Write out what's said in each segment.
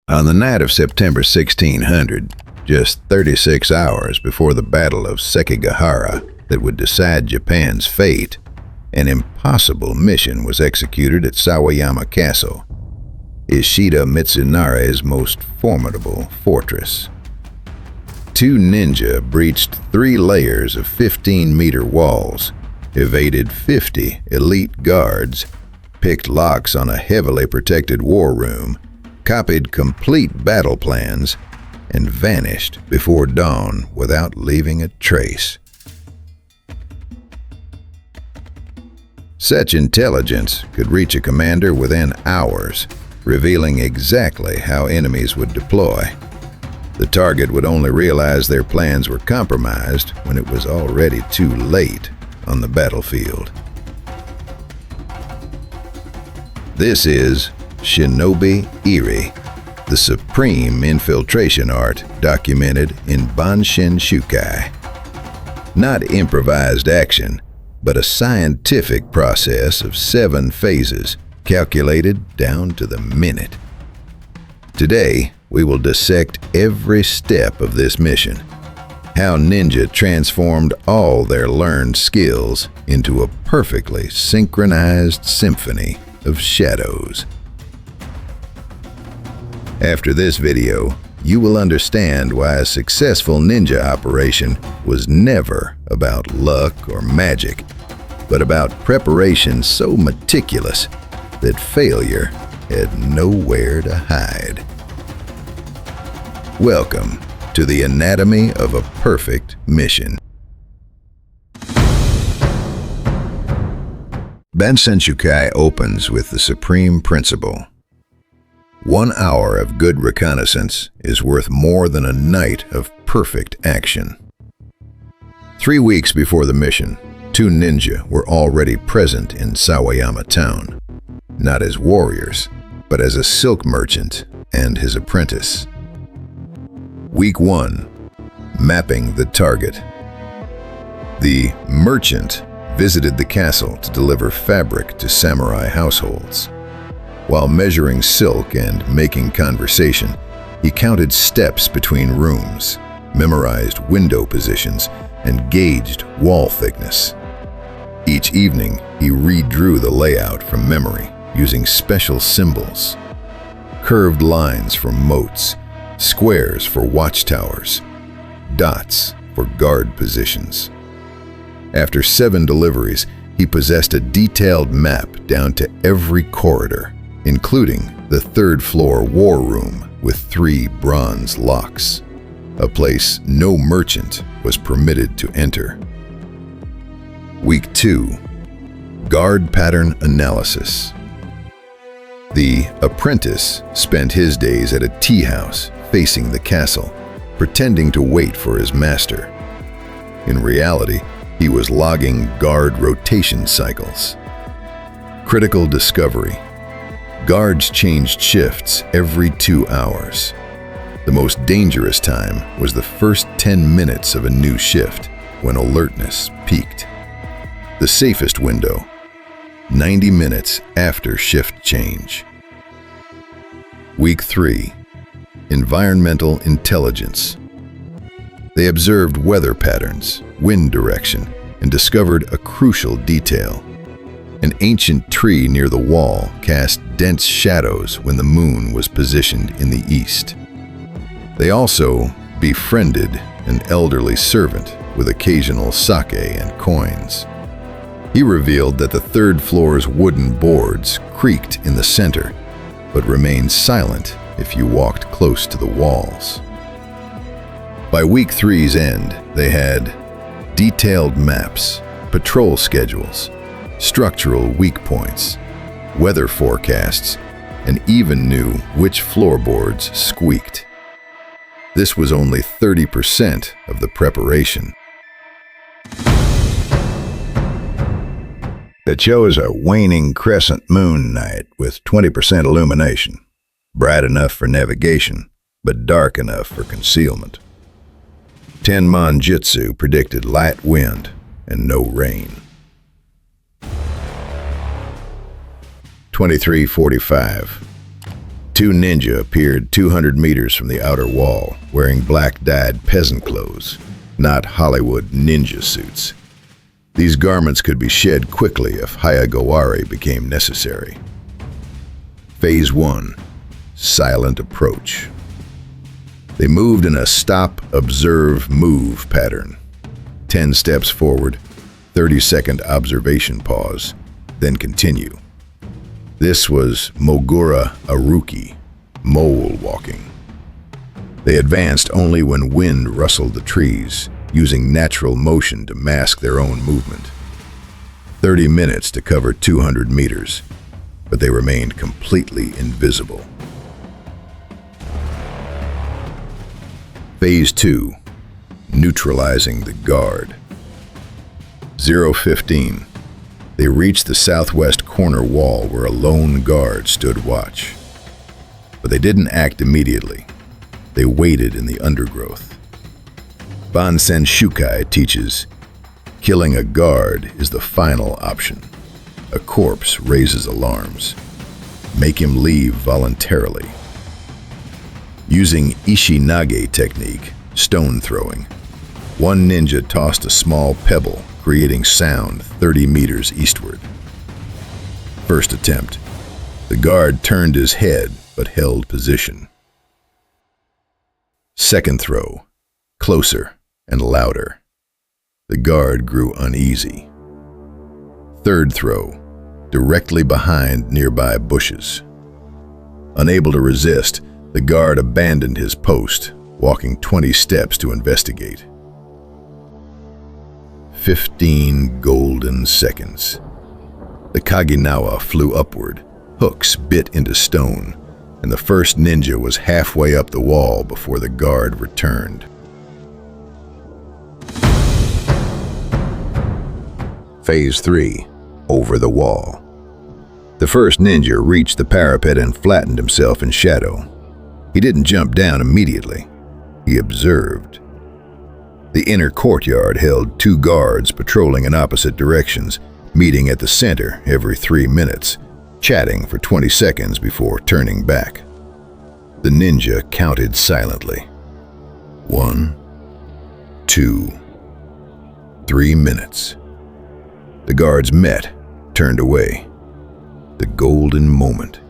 On the night of September 1600, just 36 hours before the Battle of Sekigahara that would decide Japan's fate, an impossible mission was executed at Sawayama Castle, Ishida Mitsunare's most formidable fortress. Two ninja breached 3 layers of 15-meter walls, evaded 50 elite guards, picked locks on a heavily protected war room, copied complete battle plans, and vanished before dawn without leaving a trace. Such intelligence could reach a commander within hours, revealing exactly how enemies would deploy. The target would only realize their plans were compromised when it was already too late on the battlefield. This is Shinobi-iri, the supreme infiltration art documented in Bansenshukai. Not improvised action, but a scientific process of 7 phases, calculated down to the minute. Today, we will dissect every step of this mission, how ninja transformed all their learned skills into a perfectly synchronized symphony of shadows. After this video, you will understand why a successful ninja operation was never about luck or magic, but about preparation so meticulous that failure had nowhere to hide. Welcome to the anatomy of a perfect mission. Bansenshukai opens with the supreme principle. 1 hour of good reconnaissance is worth more than a night of perfect action. 3 weeks before the mission, 2 ninja were already present in Sawayama town, not as warriors, but as a silk merchant and his apprentice. Week 1. Mapping the target. The merchant visited the castle to deliver fabric to samurai households. While measuring silk and making conversation, he counted steps between rooms, memorized window positions, and gauged wall thickness. Each evening, he redrew the layout from memory using special symbols. Curved lines for moats, squares for watchtowers, dots for guard positions. After 7 deliveries, he possessed a detailed map down to every corridor, including the 3rd floor war room with 3 bronze locks, a place no merchant was permitted to enter. Week 2. Guard pattern analysis. The apprentice spent his days at a tea house facing the castle, pretending to wait for his master. In reality, he was logging guard rotation cycles. Critical discovery. Guards changed shifts every 2 hours. The most dangerous time was the first 10 minutes of a new shift, when alertness peaked. The safest window, 90 minutes after shift change. Week 3. Environmental intelligence. They observed weather patterns, wind direction, and discovered a crucial detail. An ancient tree near the wall cast dense shadows when the moon was positioned in the east. They also befriended an elderly servant with occasional sake and coins. He revealed that the 3rd floor's wooden boards creaked in the center, but remained silent if you walked close to the walls. By week 3's end, they had detailed maps, patrol schedules, structural weak points, weather forecasts, and even knew which floorboards squeaked. This was only 30% of the preparation. It chose a waning crescent moon night with 20% illumination, bright enough for navigation, but dark enough for concealment. Tenmon-jutsu predicted light wind and no rain. 23:45. Two ninja appeared 200 meters from the outer wall, wearing black-dyed peasant clothes, not Hollywood ninja suits. These garments could be shed quickly if Hayagawari became necessary. Phase 1. Silent approach. They moved in a stop, observe, move pattern. 10 steps forward, 30-second observation pause, then continue. This was Mogura Aruki, mole walking. They advanced only when wind rustled the trees, using natural motion to mask their own movement. 30 minutes to cover 200 meters, but they remained completely invisible. Phase 2. Neutralizing the guard. 0:15. They reached the southwest corner wall where a lone guard stood watch. But they didn't act immediately. They waited in the undergrowth. Bansenshukai teaches, killing a guard is the final option. A corpse raises alarms. Make him leave voluntarily. Using Ishinage technique, stone throwing, one ninja tossed a small pebble, creating sound 30 meters eastward. First attempt. The guard turned his head but held position. Second throw. Closer and louder. The guard grew uneasy. Third throw. Directly behind nearby bushes. Unable to resist, the guard abandoned his post, walking 20 steps to investigate. 15 golden seconds. The Kaginawa flew upward, hooks bit into stone, and the first ninja was halfway up the wall before the guard returned. Phase 3. Over the wall. The first ninja reached the parapet and flattened himself in shadow. He didn't jump down immediately. He observed. The inner courtyard held 2 guards patrolling in opposite directions, meeting at the center every 3 minutes, chatting for 20 seconds before turning back. The ninja counted silently. 1, 2, 3 minutes. The guards met, turned away. The golden moment.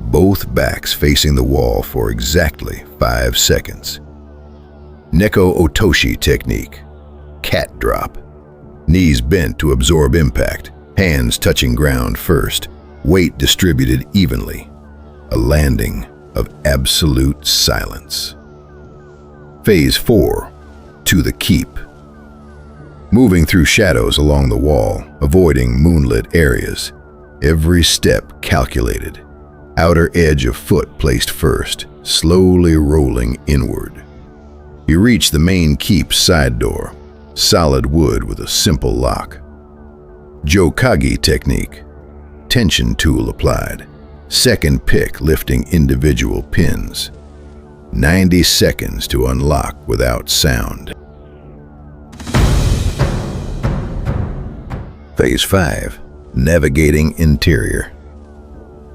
Both backs facing the wall for exactly 5 seconds. Neko Otoshi technique. Cat drop. Knees bent to absorb impact, hands touching ground first, weight distributed evenly. A landing of absolute silence. Phase 4. To the keep. Moving through shadows along the wall, avoiding moonlit areas. Every step calculated. Outer edge of foot placed first, slowly rolling inward. You reach the main keep's side door, solid wood with a simple lock. Jokage technique. Tension tool applied. Second pick lifting individual pins. 90 seconds to unlock without sound. Phase 5. Navigating interior.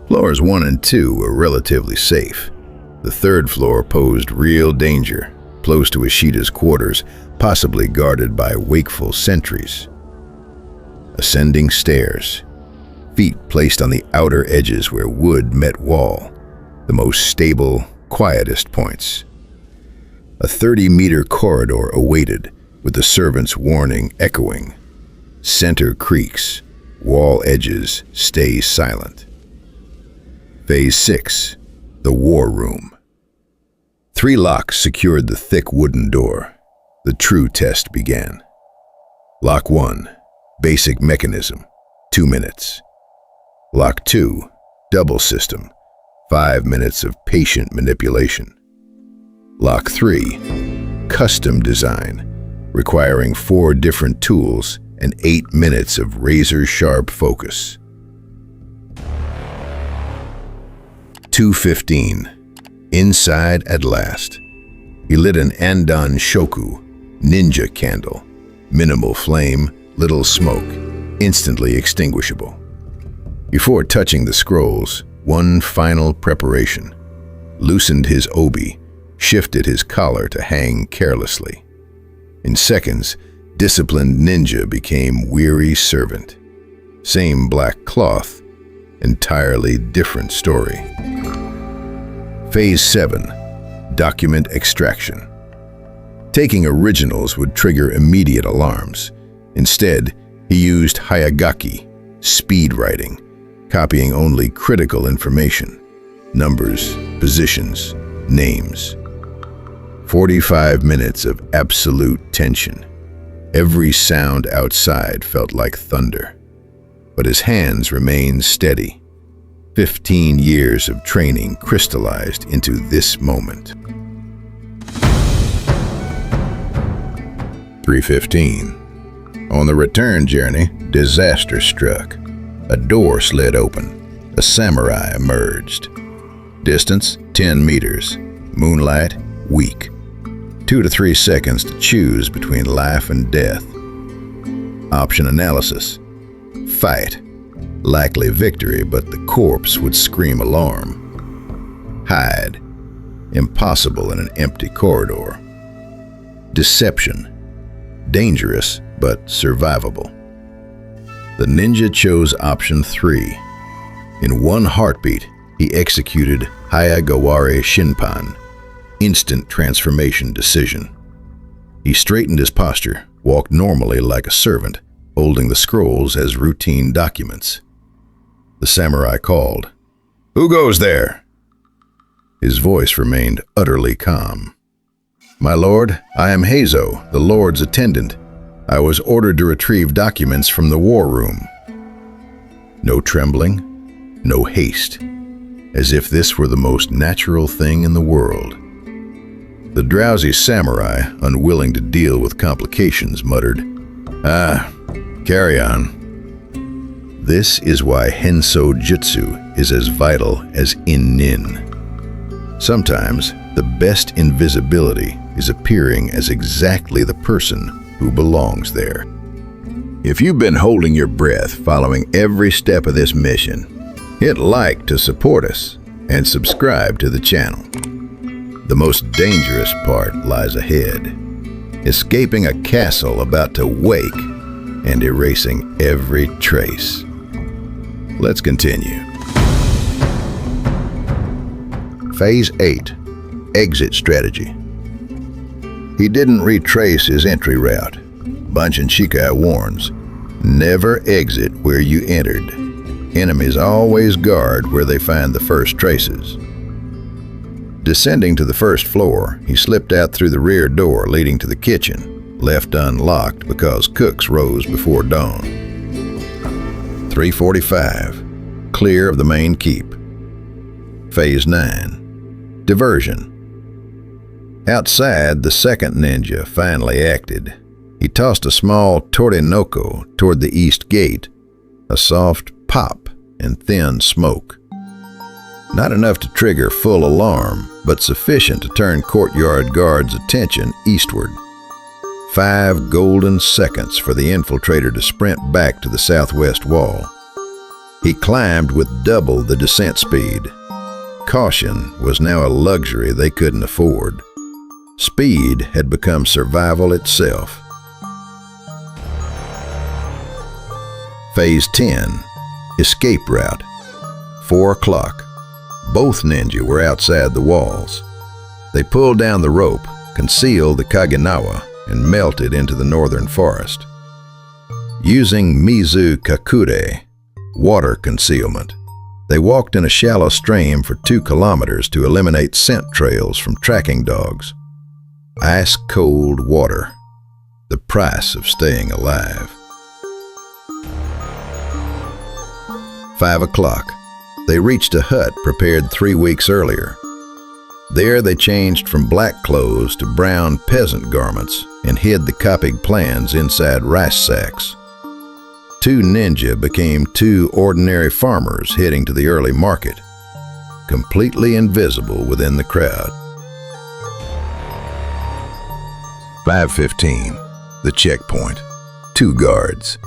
Floors 1 and 2 were relatively safe. The third floor posed real danger, close to Ishida's quarters, possibly guarded by wakeful sentries. Ascending stairs. Feet placed on the outer edges where wood met wall, the most stable, quietest points. A 30-meter corridor awaited, with the servant's warning echoing. Center creaks, wall edges stay silent. Phase 6. The War Room. 3 locks secured the thick wooden door. The true test began. Lock 1. Basic mechanism. 2 minutes. Lock 2. Double system. 5 minutes of patient manipulation. Lock 3. Custom design, requiring 4 different tools and 8 minutes of razor-sharp focus. 2:15. Inside at last. He lit an Andon Shoku, ninja candle. Minimal flame, little smoke, instantly extinguishable. Before touching the scrolls, one final preparation. loosened his obi, shifted his collar to hang carelessly. In seconds, disciplined ninja became weary servant. Same black cloth, entirely different story. Phase 7. Document extraction. Taking originals would trigger immediate alarms. Instead, he used hayagaki, speed writing, copying only critical information: numbers, positions, names. 45 minutes of absolute tension. Every sound outside felt like thunder. But his hands remained steady. 15 years of training crystallized into this moment. 3:15. On the return journey, disaster struck. A door slid open. A samurai emerged. Distance, 10 meters. Moonlight, weak. 2 to 3 seconds to choose between life and death. Option analysis. Fight. Likely victory, but the corpse would scream alarm. Hide. Impossible in an empty corridor. Deception. Dangerous, but survivable. The ninja chose option 3. In one heartbeat, he executed Hayagawari Shinpan, instant transformation decision. He straightened his posture, walked normally like a servant, holding the scrolls as routine documents. The samurai called, "Who goes there?" His voice remained utterly calm. "My lord, I am Hensō, the lord's attendant. I was ordered to retrieve documents from the war room." No trembling, no haste, as if this were the most natural thing in the world. The drowsy samurai, unwilling to deal with complications, muttered, "Carry on." This is why Hensō-jutsu is as vital as in-nin. Sometimes, the best invisibility is appearing as exactly the person who belongs there. If you've been holding your breath following every step of this mission, hit like to support us and subscribe to the channel. The most dangerous part lies ahead. Escaping a castle about to wake and erasing every trace. Let's continue. Phase 8. Exit strategy. He didn't retrace his entry route. Bansenshukai warns, never exit where you entered. Enemies always guard where they find the first traces. Descending to the first floor, he slipped out through the rear door leading to the kitchen, left unlocked because cooks rose before dawn. 3:45. Clear of the main keep. Phase 9. Diversion. Outside, the second ninja finally acted. He tossed a small torinoko toward the east gate, a soft pop and thin smoke. Not enough to trigger full alarm, but sufficient to turn courtyard guards' attention eastward. 5 golden seconds for the infiltrator to sprint back to the southwest wall. He climbed with double the descent speed. Caution was now a luxury they couldn't afford. Speed had become survival itself. Phase 10. Escape route. 4 o'clock. Both ninja were outside the walls. They pulled down the rope, concealed the Kaginawa, and melted into the northern forest. Using Mizu Kakure, water concealment, they walked in a shallow stream for 2 kilometers to eliminate scent trails from tracking dogs. Ice-cold water, the price of staying alive. 5 o'clock. They reached a hut prepared 3 weeks earlier. There they changed from black clothes to brown peasant garments and hid the copied plans inside rice sacks. 2 ninja became 2 ordinary farmers heading to the early market, completely invisible within the crowd. 5:15. The checkpoint. 2 guards.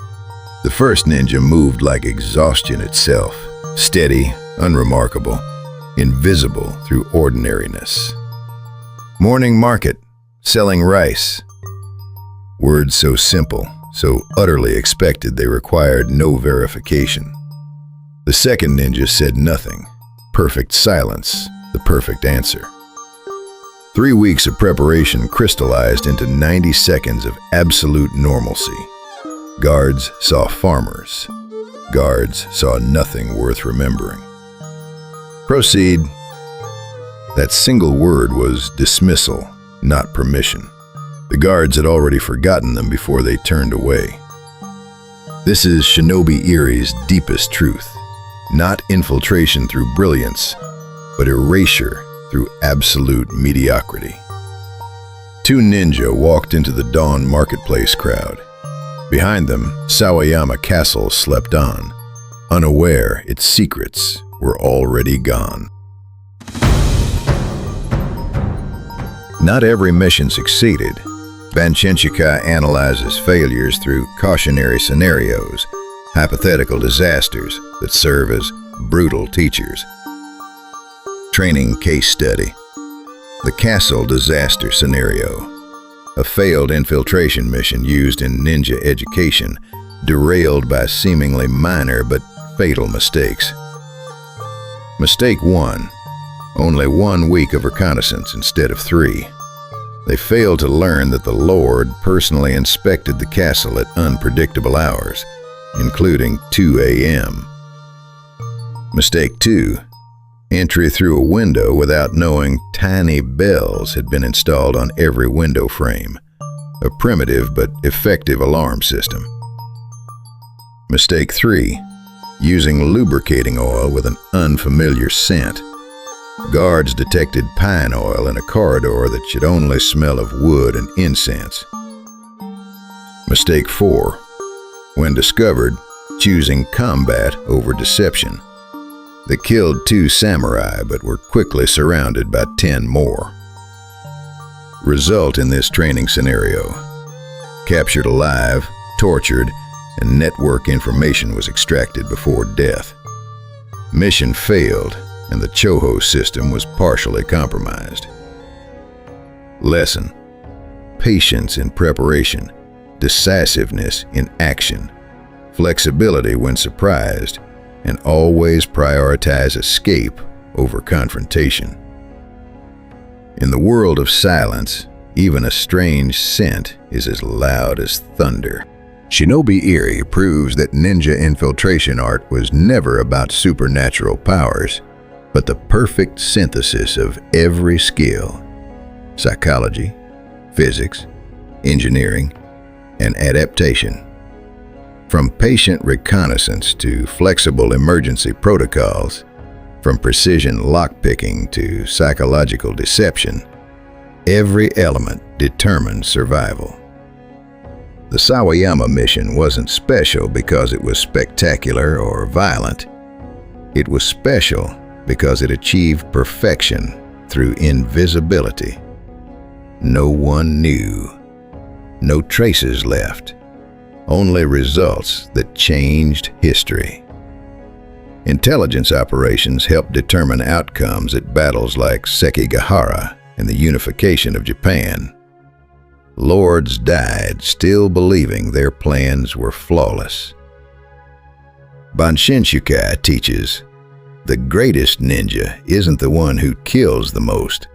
The first ninja moved like exhaustion itself, steady, unremarkable. invisible through ordinariness. Morning market, selling rice. Words so simple, so utterly expected they required no verification. The second ninja said nothing. Perfect silence, the perfect answer. 3 weeks of preparation crystallized into 90 seconds of absolute normalcy. Guards saw farmers. Guards saw nothing worth remembering. Proceed. That single word was dismissal, not permission. The guards had already forgotten them before they turned away. This is Shinobi-iri's deepest truth. Not infiltration through brilliance, but erasure through absolute mediocrity. 2 ninja walked into the dawn marketplace crowd. Behind them, Sawayama Castle slept on, unaware its secrets were already gone. Not every mission succeeded. Bansenshukai analyzes failures through cautionary scenarios, hypothetical disasters that serve as brutal teachers. Training case study. The Castle disaster scenario. A failed infiltration mission used in ninja education, derailed by seemingly minor but fatal mistakes. Mistake 1. Only 1 week of reconnaissance instead of 3. They failed to learn that the Lord personally inspected the castle at unpredictable hours, including 2 a.m. Mistake 2. Entry through a window without knowing tiny bells had been installed on every window frame, a primitive but effective alarm system. Mistake 3. Using lubricating oil with an unfamiliar scent. Guards detected pine oil in a corridor that should only smell of wood and incense. Mistake 4. When discovered, choosing combat over deception. They killed 2 samurai but were quickly surrounded by 10 more. Result in this training scenario: captured alive, tortured, and network information was extracted before death. Mission failed, and the Chōhō system was partially compromised. Lesson: patience in preparation, decisiveness in action, flexibility when surprised, and always prioritize escape over confrontation. In the world of silence, even a strange scent is as loud as thunder. Shinobi-iri proves that ninja infiltration art was never about supernatural powers, but the perfect synthesis of every skill: psychology, physics, engineering, and adaptation. From patient reconnaissance to flexible emergency protocols, from precision lockpicking to psychological deception, every element determined survival. The Sawayama mission wasn't special because it was spectacular or violent. It was special because it achieved perfection through invisibility. No one knew. No traces left. Only results that changed history. Intelligence operations helped determine outcomes at battles like Sekigahara and the unification of Japan. Lords died still believing their plans were flawless. Bansenshukai teaches, the greatest ninja isn't the one who kills the most,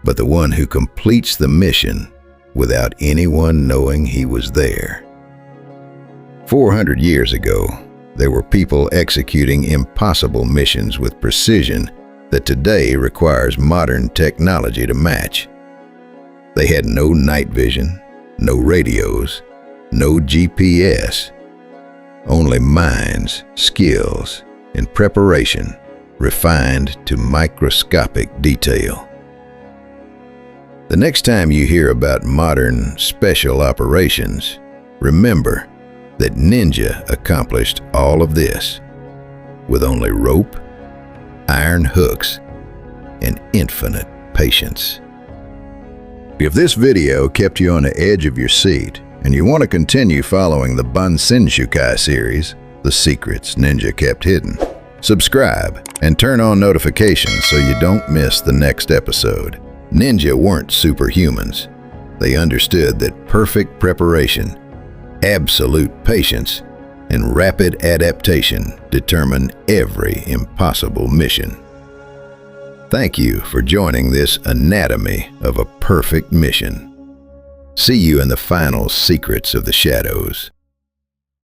but the one who completes the mission without anyone knowing he was there. 400 years ago, there were people executing impossible missions with precision that today requires modern technology to match. They had no night vision, no radios, no GPS, only minds, skills, and preparation refined to microscopic detail. The next time you hear about modern special operations, remember that ninja accomplished all of this with only rope, iron hooks, and infinite patience. If this video kept you on the edge of your seat and you want to continue following the Bansenshukai series, The Secrets Ninja Kept Hidden, Subscribe and turn on notifications so you don't miss the next episode. Ninja weren't superhumans. They understood that perfect preparation, absolute patience, and rapid adaptation determine every impossible mission. Thank you for joining this anatomy of a perfect mission. See you in the final secrets of the shadows.